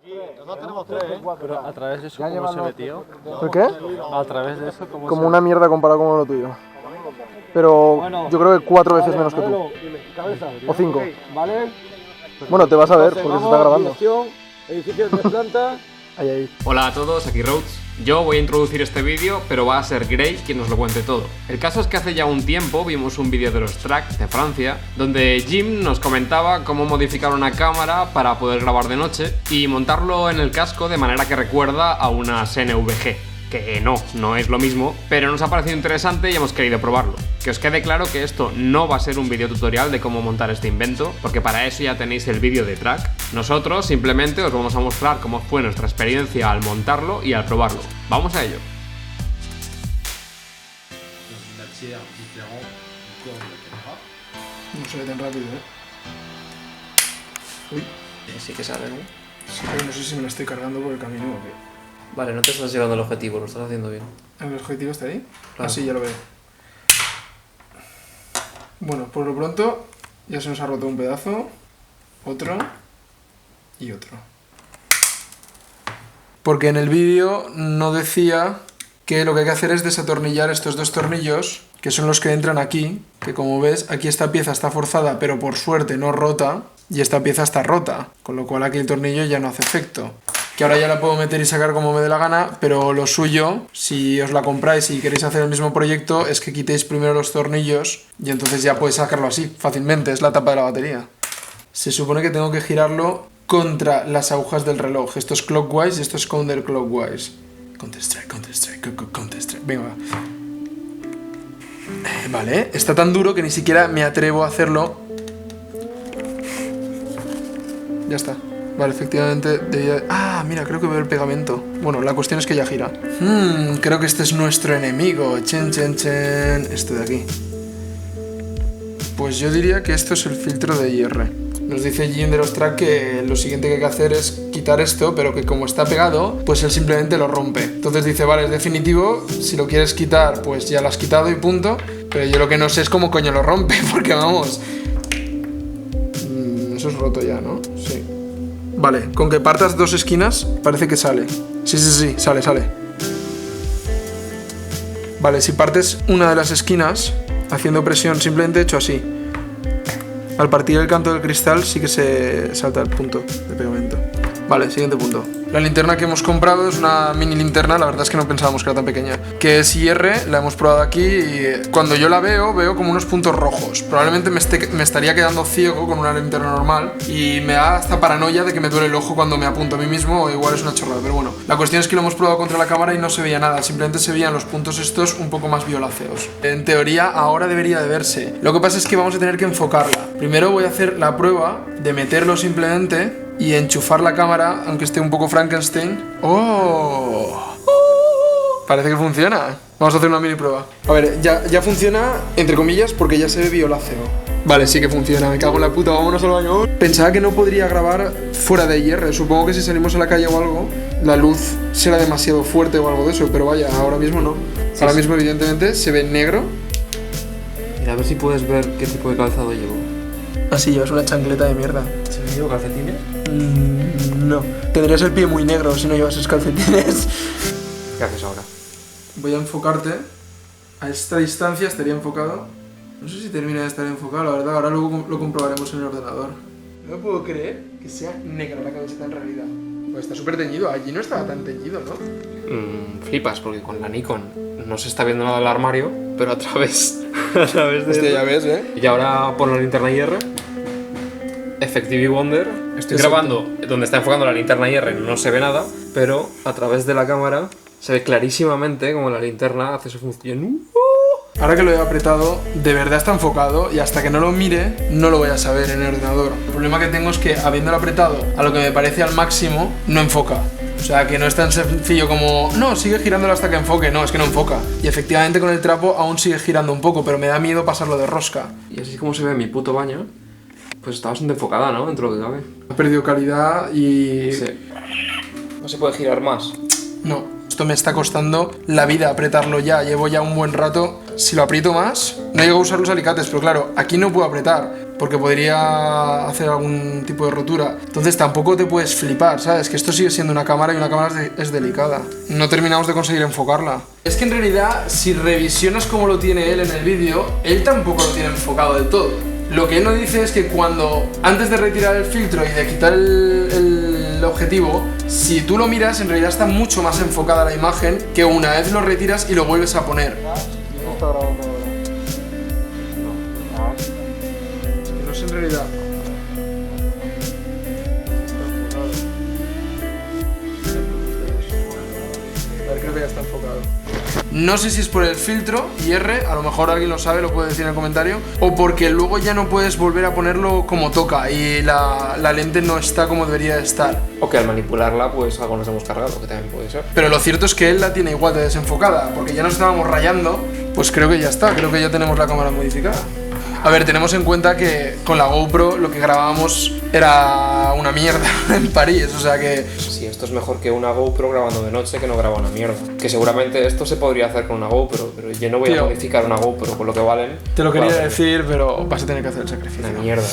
Nosotros tenemos 3, ¿eh? Pero a través de eso, ¿cómo se ve, tío? ¿Por qué? A través de eso, ¿cómo se Como ve? una mierda comparado con lo tuyo. Pero yo creo que 4 veces menos que tú. O 5. ¿Vale? Bueno, te vas a ver porque se está grabando. Edificio de 3 plantas. Ahí, ahí. Hola a todos, aquí Rhodes. Yo voy a introducir este vídeo, pero va a ser Gray quien nos lo cuente todo. El caso es que hace ya un tiempo vimos un vídeo de los tracks de Francia, donde Jim nos comentaba cómo modificar una cámara para poder grabar de noche y montarlo en el casco de manera que recuerda a una NVG. Que no es lo mismo, pero nos ha parecido interesante y hemos querido probarlo. Que os quede claro que esto no va a ser un vídeo tutorial de cómo montar este invento, porque para eso ya tenéis el vídeo de track. Nosotros simplemente os vamos a mostrar cómo fue nuestra experiencia al montarlo y al probarlo. ¡Vamos a ello! No se ve tan rápido, Uy, Sí que sale, ¿no? sí, pero no sé si me la estoy cargando por el camino o qué. Vale, no te estás llevando al objetivo, lo estás haciendo bien. ¿El objetivo está ahí? Claro. Ah, sí, ya lo veo. Bueno, por lo pronto ya se nos ha roto un pedazo, otro y otro. Porque en el vídeo no decía que lo que hay que hacer es desatornillar estos dos tornillos, que son los que entran aquí, que como ves, aquí esta pieza está forzada, pero por suerte no rota, y esta pieza está rota, con lo cual aquí el tornillo ya no hace efecto. Que ahora ya la puedo meter y sacar como me dé la gana, pero lo suyo, si os la compráis y queréis hacer el mismo proyecto, es que quitéis primero los tornillos y entonces ya podéis sacarlo así, fácilmente, es la tapa de la batería. Se supone que tengo que girarlo contra las agujas del reloj. Esto es clockwise y esto es counterclockwise. Counter-strike, Counter-strike, Counter-strike. Venga, va. Vale, está tan duro que ni siquiera me atrevo a hacerlo. Ya está. Vale, efectivamente debía... Ah, mira, creo que veo el pegamento. Bueno, la cuestión es que ya gira. Creo que este es nuestro enemigo. Chen, chen, chen. Esto de aquí. Pues yo diría que esto es el filtro de IR. Nos dice Jim de los track que lo siguiente que hay que hacer es quitar esto, pero que como está pegado, pues él simplemente lo rompe. Entonces dice, vale, es definitivo, si lo quieres quitar, pues ya lo has quitado y punto. Pero yo lo que no sé es cómo coño lo rompe, porque vamos... Eso es roto ya, ¿no? Sí. Vale, con que partas dos esquinas, parece que sale. Sí, sale. Vale, si partes una de las esquinas, haciendo presión, simplemente hecho así. Al partir el canto del cristal sí que se salta el punto de pegamento. Vale, siguiente punto. La linterna que hemos comprado es una mini linterna, la verdad es que no pensábamos que era tan pequeña. Que es IR, la hemos probado aquí y cuando yo la veo como unos puntos rojos. Probablemente me estaría quedando ciego con una linterna normal y me da hasta paranoia de que me duele el ojo cuando me apunto a mí mismo, o igual es una chorrada, pero bueno. La cuestión es que lo hemos probado contra la cámara y no se veía nada, simplemente se veían los puntos estos un poco más violáceos. En teoría ahora debería de verse. Lo que pasa es que vamos a tener que enfocarla. Primero voy a hacer la prueba de meterlo simplemente y enchufar la cámara, aunque esté un poco Frankenstein. ¡Oh! Parece que funciona. Vamos a hacer una mini prueba. A ver, ya funciona, entre comillas, porque ya se ve violáceo. Vale, sí que funciona, me cago en la puta, vámonos al baño. Pensaba que no podría grabar fuera de IR. Supongo que si salimos a la calle o algo, la luz será demasiado fuerte o algo de eso, pero vaya, ahora mismo no. Ahora mismo, evidentemente, se ve negro. Mira, a ver si puedes ver qué tipo de calzado llevo. Así llevas una chancleta de mierda. ¿Se me llevo calcetines? No. Tendrías el pie muy negro si no llevas calcetines. ¿Qué haces ahora? Voy a enfocarte. A esta distancia estaría enfocado. No sé si termina de estar enfocado, la verdad. Ahora luego lo comprobaremos en el ordenador. No puedo creer que sea negra la camiseta en realidad. Pues está súper teñido. Allí no estaba tan teñido, ¿no? Flipas, porque con la Nikon no se está viendo nada del armario, pero a través de... Hostia, ya ves, Y ahora por la linterna IR, Effective Wonder. Estoy grabando donde está enfocando la linterna IR, no se ve nada, pero a través de la cámara se ve clarísimamente como la linterna hace su función. Ahora que lo he apretado, de verdad está enfocado y hasta que no lo mire, no lo voy a saber en el ordenador. El problema que tengo es que, habiéndolo apretado a lo que me parece al máximo, no enfoca. O sea, que no es tan sencillo como, no, sigue girándolo hasta que enfoque. No, es que no enfoca. Y efectivamente con el trapo aún sigue girando un poco, pero me da miedo pasarlo de rosca. Y así como se ve mi puto baño, pues está bastante enfocada, ¿no? Dentro de lo que cabe. Ha perdido calidad y... Sí. No se puede girar más. No. Esto me está costando la vida apretarlo ya. Llevo ya un buen rato. Si lo aprieto más, no llego a usar los alicates, pero claro, aquí no puedo apretar. porque podría hacer algún tipo de rotura. Entonces tampoco te puedes flipar, ¿sabes? Que esto sigue siendo una cámara y una cámara es delicada. No terminamos de conseguir enfocarla. Es que en realidad, si revisionas como lo tiene él en el vídeo, él tampoco lo tiene enfocado del todo. Lo que él nos dice es que antes de retirar el filtro y de quitar el objetivo, si tú lo miras, en realidad está mucho más enfocada la imagen que una vez lo retiras y lo vuelves a poner. ¿Quién está grabando ahora? Es que no sé en realidad. A ver, creo que ya está enfocado. No sé si es por el filtro IR, a lo mejor alguien lo sabe, lo puede decir en el comentario, o porque luego ya no puedes volver a ponerlo como toca y la lente no está como debería de estar. O que al manipularla, pues algo nos hemos cargado, que también puede ser. Pero lo cierto es que él la tiene igual de desenfocada, porque ya nos estábamos rayando, pues creo que ya está, creo que ya tenemos la cámara modificada. A ver, tenemos en cuenta que con la GoPro lo que grabábamos era una mierda en París, o sea que... Sí, esto es mejor que una GoPro grabando de noche que no graba una mierda. Que seguramente esto se podría hacer con una GoPro, pero yo no voy a modificar una GoPro con lo que valen. Te lo quería decir, pero vas a tener que hacer el sacrificio. Una mierda.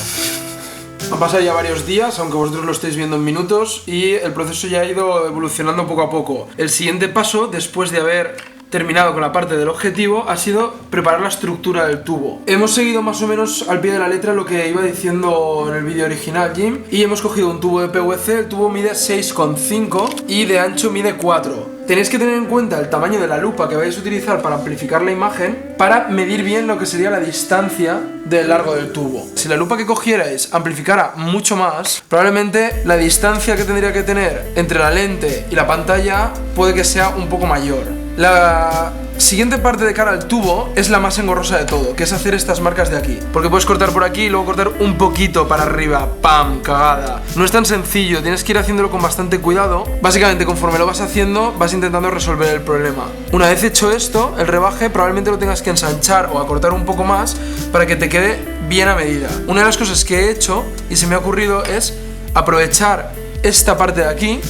Han pasado ya varios días, aunque vosotros lo estéis viendo en minutos, y el proceso ya ha ido evolucionando poco a poco. El siguiente paso, después de haber terminado con la parte del objetivo, ha sido preparar la estructura del tubo. Hemos seguido más o menos al pie de la letra lo que iba diciendo en el vídeo original Jim, y hemos cogido un tubo de PVC. El tubo mide 6,5 y de ancho mide 4. Tenéis que tener en cuenta el tamaño de la lupa que vais a utilizar para amplificar la imagen, para medir bien lo que sería la distancia del largo del tubo. Si la lupa que cogierais amplificara mucho más, probablemente la distancia que tendría que tener entre la lente y la pantalla puede que sea un poco mayor. La siguiente parte de cara al tubo es la más engorrosa de todo, que es hacer estas marcas de aquí. Porque puedes cortar por aquí y luego cortar un poquito para arriba. ¡Pam! Cagada. No es tan sencillo, tienes que ir haciéndolo con bastante cuidado. Básicamente, conforme lo vas haciendo, vas intentando resolver el problema. Una vez hecho esto, el rebaje probablemente lo tengas que ensanchar o acortar un poco más para que te quede bien a medida. Una de las cosas que he hecho y se me ha ocurrido es aprovechar esta parte de aquí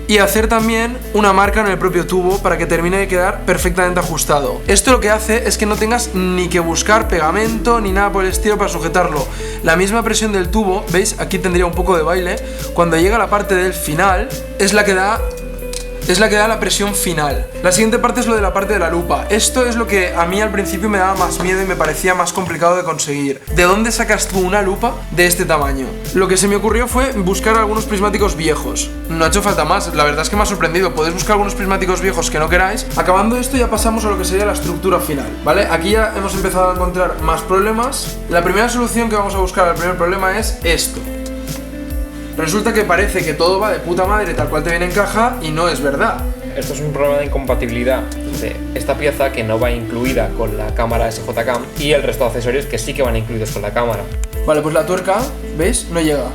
y hacer también una marca en el propio tubo para que termine de quedar perfectamente ajustado. Esto lo que hace es que no tengas ni que buscar pegamento ni nada por el estilo para sujetarlo. La misma presión del tubo, ¿veis? Aquí tendría un poco de baile. Cuando llega a la parte del final, es la que da la presión final. La siguiente parte es lo de la parte de la lupa. Esto es lo que a mí al principio me daba más miedo y me parecía más complicado de conseguir. ¿De dónde sacas tú una lupa de este tamaño? Lo que se me ocurrió fue buscar algunos prismáticos viejos. No ha hecho falta más, la verdad es que me ha sorprendido. Podéis buscar algunos prismáticos viejos que no queráis. Acabando esto ya pasamos a lo que sería la estructura final, ¿vale? Aquí ya hemos empezado a encontrar más problemas. La primera solución que vamos a buscar al primer problema es esto. Resulta que parece que todo va de puta madre tal cual te viene en caja y no es verdad. Esto es un problema de incompatibilidad de esta pieza que no va incluida con la cámara SJ Cam y el resto de accesorios que sí que van incluidos con la cámara. Vale, pues la tuerca, ¿veis? No llega.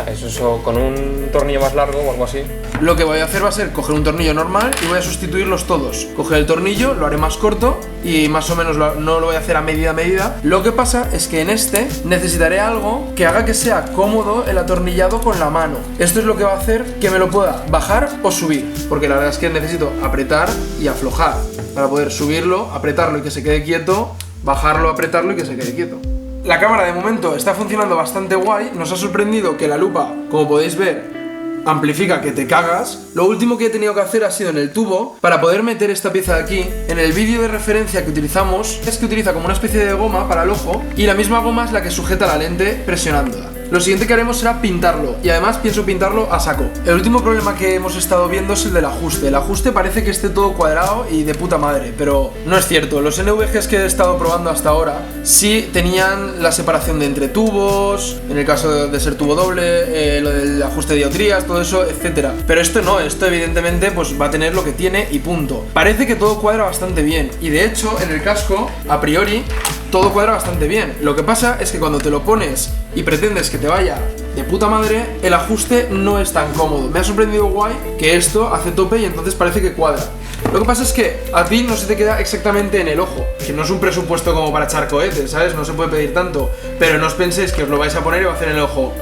Eso con un tornillo más largo o algo así. Lo que voy a hacer va a ser coger un tornillo normal y voy a sustituirlos todos. Coger el tornillo, lo haré más corto y más o menos no lo voy a hacer a medida. Lo que pasa es que en este necesitaré algo que haga que sea cómodo el atornillado con la mano. Esto es lo que va a hacer que me lo pueda bajar o subir, porque la verdad es que necesito apretar y aflojar para poder subirlo, apretarlo y que se quede quieto, bajarlo, apretarlo y que se quede quieto. La cámara de momento está funcionando bastante guay. Nos ha sorprendido que la lupa, como podéis ver, amplifica que te cagas. Lo último que he tenido que hacer ha sido en el tubo, para poder meter esta pieza de aquí. En el vídeo de referencia que utilizamos, es que utiliza como una especie de goma para el ojo, y la misma goma es la que sujeta la lente presionándola. Lo siguiente que haremos será pintarlo, y además pienso pintarlo a saco. El último problema que hemos estado viendo es el del ajuste. El ajuste parece que esté todo cuadrado y de puta madre, pero no es cierto. Los NVGs que he estado probando hasta ahora sí tenían la separación de entre tubos, en el caso de ser tubo doble, lo del ajuste de dioptrías, todo eso, etcétera. Pero esto no, esto evidentemente pues va a tener lo que tiene y punto. Parece que todo cuadra bastante bien, y de hecho en el casco, a priori, todo cuadra bastante bien. Lo que pasa es que cuando te lo pones y pretendes que te vaya de puta madre, el ajuste no es tan cómodo. Me ha sorprendido guay que esto hace tope y entonces parece que cuadra. Lo que pasa es que a ti no se te queda exactamente en el ojo, que no es un presupuesto como para echar cohetes, ¿sabes? No se puede pedir tanto, pero no os penséis que os lo vais a poner y va a hacer en el ojo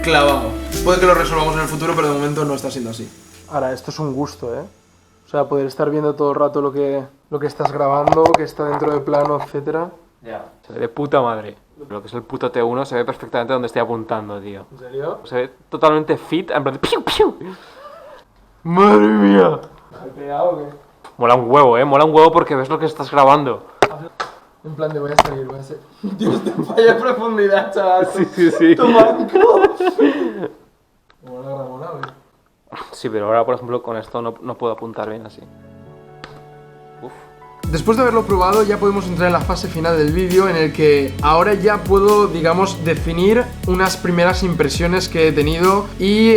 clavado. Puede que lo resolvamos en el futuro, pero de momento no está siendo así. Ahora, esto es un gusto, ¿eh? O sea, poder estar viendo todo el rato lo que estás grabando, que está dentro de plano, etcétera. Ya. Se ve de puta madre. Lo que es el puto T1 se ve perfectamente donde estoy apuntando, tío. ¿En serio? Se ve totalmente fit, en plan de ¡piu, piu! ¡Madre mía! ¿Has pegado o qué? Mola un huevo, mola un huevo porque ves lo que estás grabando. En plan de voy a salir. Dios, te falla profundidad, chaval. Sí. Tu manco. Mola, güey. Sí, pero ahora, por ejemplo, con esto no puedo apuntar bien así. Uf. Después de haberlo probado ya podemos entrar en la fase final del vídeo en el que ahora ya puedo, digamos, definir unas primeras impresiones que he tenido y,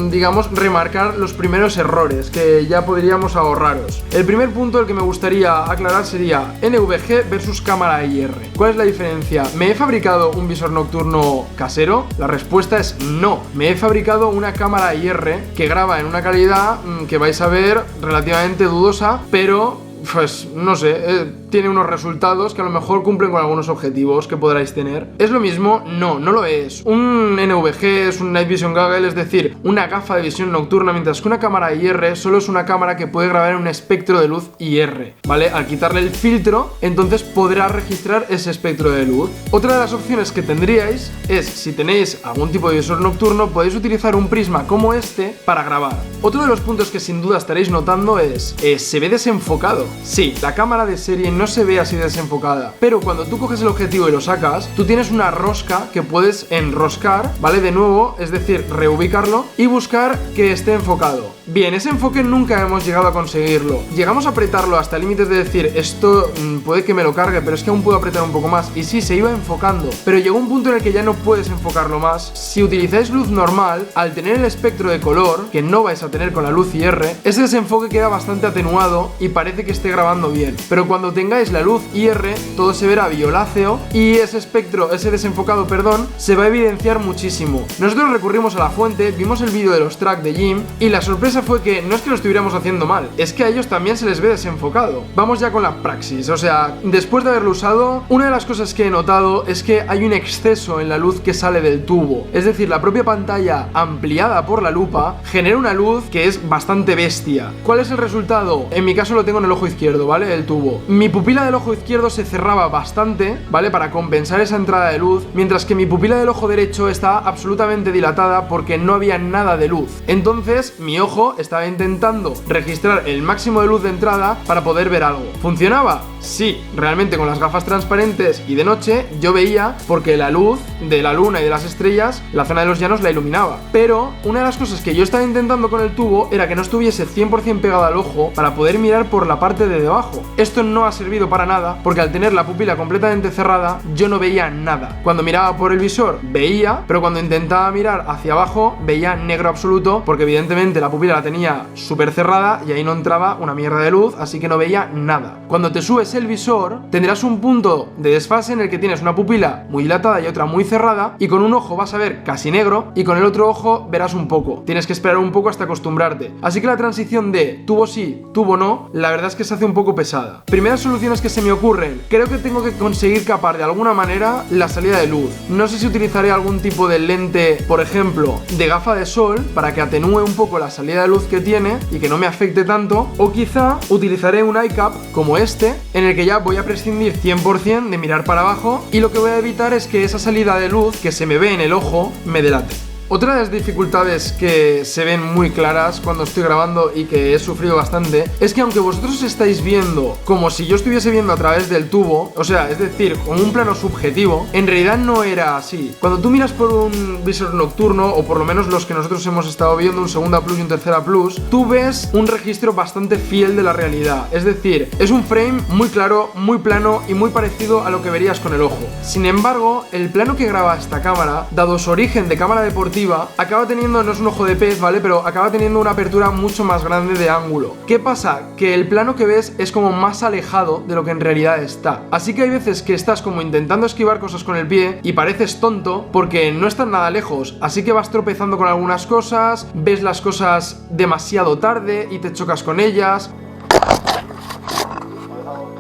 digamos, remarcar los primeros errores que ya podríamos ahorraros. El primer punto, el que me gustaría aclarar, sería NVG versus cámara IR. ¿Cuál es la diferencia? ¿Me he fabricado un visor nocturno casero? La respuesta es no. Me he fabricado una cámara IR que graba en una calidad que vais a ver relativamente dudosa, pero pues no sé, tiene unos resultados que a lo mejor cumplen con algunos objetivos que podráis tener. ¿Es lo mismo? No, no lo es. Un NVG es un Night Vision Goggle, es decir, una gafa de visión nocturna, mientras que una cámara IR solo es una cámara que puede grabar en un espectro de luz IR, ¿vale? Al quitarle el filtro, entonces podrá registrar ese espectro de luz. Otra de las opciones que tendríais es, si tenéis algún tipo de visor nocturno, podéis utilizar un prisma como este para grabar. Otro de los puntos que sin duda estaréis notando es, se ve desenfocado. Sí, la cámara de serie no se ve así desenfocada, pero cuando tú coges el objetivo y lo sacas, tú tienes una rosca que puedes enroscar, ¿vale? De nuevo, es decir, reubicarlo y buscar que esté enfocado. Bien, ese enfoque nunca hemos llegado a conseguirlo. Llegamos a apretarlo hasta límites de decir, esto puede que me lo cargue, pero es que aún puedo apretar un poco más. Y sí, se iba enfocando, pero llegó un punto en el que ya no puedes enfocarlo más. Si utilizáis luz normal, al tener el espectro de color, que no vais a tener con la luz IR, ese desenfoque queda bastante atenuado y parece que esté grabando bien. Pero cuando tengáis la luz IR, todo se verá violáceo y ese espectro, ese desenfocado, perdón, se va a evidenciar muchísimo. Nosotros recurrimos a la fuente, vimos el vídeo de los tracks de Jim y la sorpresa fue que no es que lo estuviéramos haciendo mal, es que a ellos también se les ve desenfocado. Vamos ya con la praxis, o sea, después de haberlo usado, una de las cosas que he notado es que hay un exceso en la luz que sale del tubo. Es decir, la propia pantalla ampliada por la lupa genera una luz que es bastante bestia. ¿Cuál es el resultado? En mi caso lo tengo en el ojo izquierdo, ¿vale? El tubo. Mi pupila del ojo izquierdo se cerraba bastante, ¿vale? Para compensar esa entrada de luz, mientras que mi pupila del ojo derecho estaba absolutamente dilatada porque no había nada de luz. Entonces, mi ojo estaba intentando registrar el máximo de luz de entrada para poder ver algo. ¿Funcionaba? Sí, realmente con las gafas transparentes y de noche yo veía porque la luz de la luna y de las estrellas, la zona de los llanos la iluminaba. Pero una de las cosas que yo estaba intentando con el tubo era que no estuviese 100% pegado al ojo para poder mirar por la parte de debajo. Esto no ha servido para nada porque al tener la pupila completamente cerrada yo no veía nada. Cuando miraba por el visor veía, pero cuando intentaba mirar hacia abajo veía negro absoluto porque evidentemente la pupila la tenía súper cerrada y ahí no entraba una mierda de luz, así que no veía nada. Cuando te subes el visor tendrás un punto de desfase en el que tienes una pupila muy dilatada y otra muy cerrada y con un ojo vas a ver casi negro y con el otro ojo verás un poco. Tienes que esperar un poco hasta acostumbrarte. Así que la transición de tubo sí, tubo no, la verdad es que se hace un poco pesada. Primeras soluciones que se me ocurren, creo que tengo que conseguir capar de alguna manera la salida de luz. No sé si utilizaré algún tipo de lente, por ejemplo, de gafa de sol para que atenúe un poco la salida de luz que tiene y que no me afecte tanto, o quizá utilizaré un eye cap como este en el que ya voy a prescindir 100% de mirar para abajo y lo que voy a evitar es que esa salida de luz que se me ve en el ojo me delate. Otra de las dificultades que se ven muy claras cuando estoy grabando y que he sufrido bastante es que aunque vosotros estáis viendo como si yo estuviese viendo a través del tubo, o sea, es decir, como un plano subjetivo, en realidad no era así. Cuando tú miras por un visor nocturno, o por lo menos los que nosotros hemos estado viendo, un segunda plus y un tercera plus, tú ves un registro bastante fiel de la realidad. Es decir, es un frame muy claro, muy plano y muy parecido a lo que verías con el ojo. Sin embargo, el plano que graba esta cámara, dado su origen de cámara deportiva, acaba teniendo, no es un ojo de pez, ¿vale? Pero acaba teniendo una apertura mucho más grande de ángulo. ¿Qué pasa? Que el plano que ves es como más alejado de lo que en realidad está. Así que hay veces que estás como intentando esquivar cosas con el pie y pareces tonto porque no están nada lejos. Así que vas tropezando con algunas cosas, ves las cosas demasiado tarde y te chocas con ellas.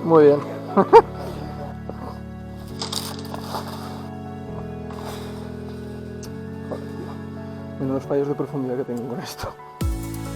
Muy bien. Menudos fallos de profundidad que tengo con esto.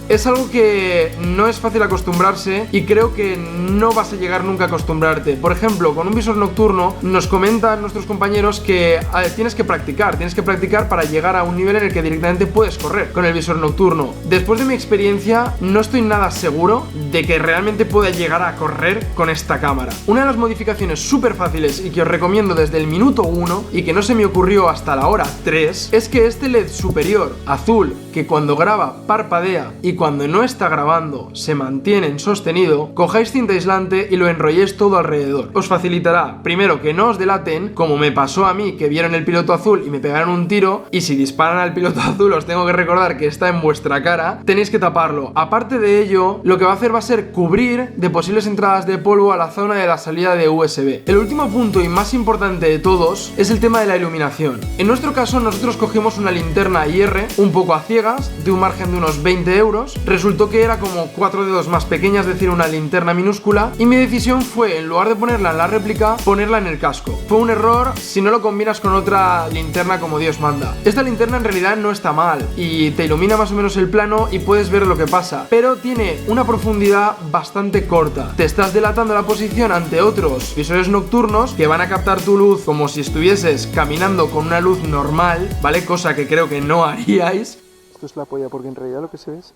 Es algo que no es fácil acostumbrarse y creo que no vas a llegar nunca a acostumbrarte. Por ejemplo, con un visor nocturno nos comentan nuestros compañeros que tienes que practicar para llegar a un nivel en el que directamente puedes correr con el visor nocturno. Después de mi experiencia, no estoy nada seguro de que realmente pueda llegar a correr con esta cámara. Una de las modificaciones súper fáciles y que os recomiendo desde el minuto 1 y que no se me ocurrió hasta la hora 3 es que este LED superior azul, que cuando graba parpadea y cuando no está grabando se mantiene en sostenido, cojáis cinta aislante y lo enrolléis todo alrededor. Os facilitará, primero, que no os delaten, como me pasó a mí, que vieron el piloto azul y me pegaron un tiro, y si disparan al piloto azul os tengo que recordar que está en vuestra cara, tenéis que taparlo. Aparte de ello, lo que va a hacer va a ser cubrir de posibles entradas de polvo a la zona de la salida de USB. El último punto y más importante de todos es el tema de la iluminación. En nuestro caso, nosotros cogimos una linterna IR un poco a ciegas, de un margen de unos 20 euros. Resultó que era como 4 dedos más pequeña, es decir, una linterna minúscula, y mi decisión fue, en lugar de ponerla en la réplica, ponerla en el casco. Fue un error si no lo combinas con otra linterna como Dios manda. Esta linterna en realidad no está mal y te ilumina más o menos el plano y puedes ver lo que pasa, pero tiene una profundidad bastante corta. Te estás delatando la posición ante otros visores nocturnos que van a captar tu luz como si estuvieses caminando con una luz normal, ¿vale? Cosa que creo que no haríais. Esto es la polla, porque en realidad lo que se ve es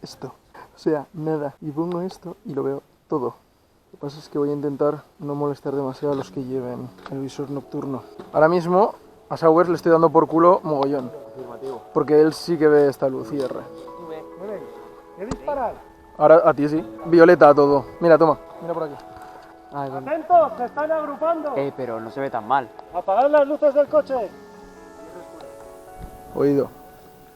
esto. O sea, nada. Y pongo esto y lo veo todo. Lo que pasa es que voy a intentar no molestar demasiado a los que lleven el visor nocturno. Ahora mismo a Sauber le estoy dando por culo mogollón. Porque él sí que ve esta luz IR. ¿Quieres disparar? Ahora a ti sí. Violeta a todo. Mira, toma. Mira por aquí. ¡Atentos! ¡Se están agrupando! Pero no se ve tan mal. ¡Apagad las luces del coche! Oído.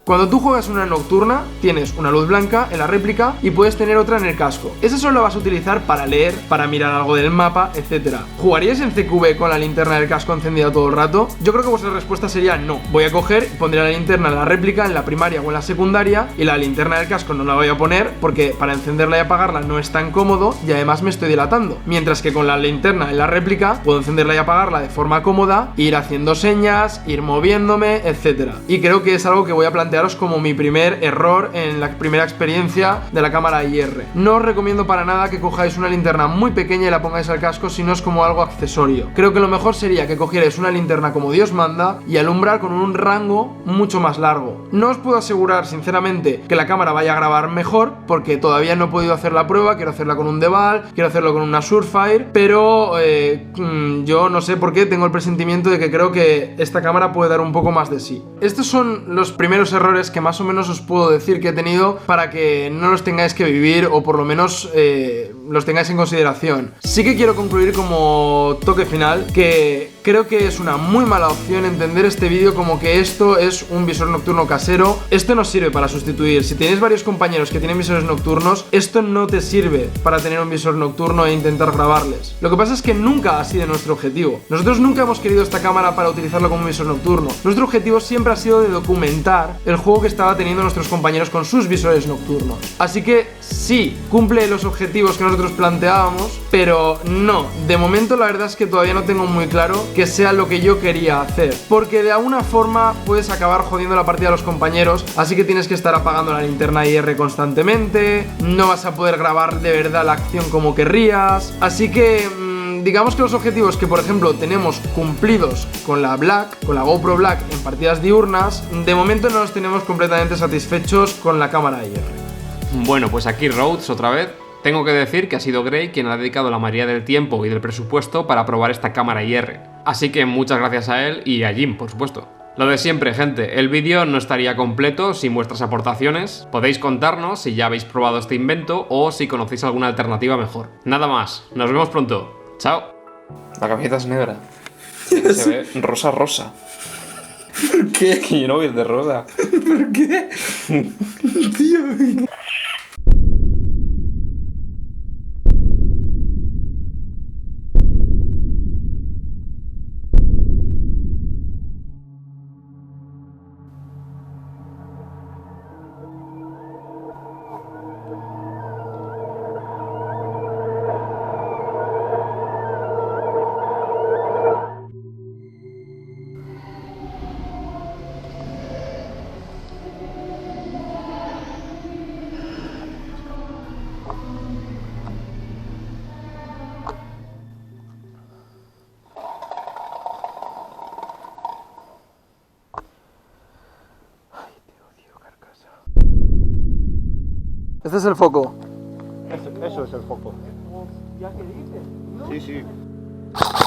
Cuando tú juegas una nocturna, tienes una luz blanca en la réplica y puedes tener otra en el casco. Esa solo la vas a utilizar para leer, para mirar algo del mapa, etc. ¿Jugaríais en CQB con la linterna del casco encendida todo el rato? Yo creo que vuestra respuesta sería no. Voy a coger y pondré la linterna en la réplica, en la primaria o en la secundaria, y la linterna del casco no la voy a poner porque para encenderla y apagarla no es tan cómodo y además me estoy dilatando. Mientras que con la linterna en la réplica puedo encenderla y apagarla de forma cómoda, ir haciendo señas, ir moviéndome, etc. Y creo que es algo que voy a plantear como mi primer error en la primera experiencia de la cámara IR. No os recomiendo para nada que cojáis una linterna muy pequeña y la pongáis al casco si no es como algo accesorio. Creo que lo mejor sería que cogierais una linterna como Dios manda y alumbrar con un rango mucho más largo. No os puedo asegurar sinceramente que la cámara vaya a grabar mejor porque todavía no he podido hacer la prueba, quiero hacerla con un Deval, quiero hacerlo con una Surfire, pero yo no sé por qué tengo el presentimiento de que creo que esta cámara puede dar un poco más de sí. Estos son los primeros errores que más o menos os puedo decir que he tenido para que no los tengáis que vivir o por lo menos los tengáis en consideración. Sí que quiero concluir como toque final que creo que es una muy mala opción entender este vídeo como que esto es un visor nocturno casero. Esto no sirve para sustituir. Si tenéis varios compañeros que tienen visores nocturnos, esto no te sirve para tener un visor nocturno e intentar grabarles. Lo que pasa es que nunca ha sido nuestro objetivo. Nosotros nunca hemos querido esta cámara para utilizarlo como un visor nocturno. Nuestro objetivo siempre ha sido de documentar el juego que estaba teniendo nuestros compañeros con sus visores nocturnos. Así que sí, cumple los objetivos que nosotros planteábamos, pero no, de momento la verdad es que todavía no tengo muy claro que sea lo que yo quería hacer, porque de alguna forma puedes acabar jodiendo la partida a los compañeros, así que tienes que estar apagando la linterna IR constantemente, no vas a poder grabar de verdad la acción como querrías, así que digamos que los objetivos que por ejemplo tenemos cumplidos con la Black, con la GoPro Black en partidas diurnas, de momento no los tenemos completamente satisfechos con la cámara IR. Bueno, pues aquí Rhodes otra vez. Tengo que decir que ha sido Gray quien ha dedicado la mayoría del tiempo y del presupuesto para probar esta cámara IR. Así que muchas gracias a él y a Jim, por supuesto. Lo de siempre, gente, el vídeo no estaría completo sin vuestras aportaciones. Podéis contarnos si ya habéis probado este invento o si conocéis alguna alternativa mejor. Nada más, nos vemos pronto. Chao. La camiseta es negra. Se ve rosa. ¿Por qué? Que yo no voy de rosa. ¿Por qué? Tío. Este es el foco. Eso es el foco. ¿Ya qué dices? Sí, sí.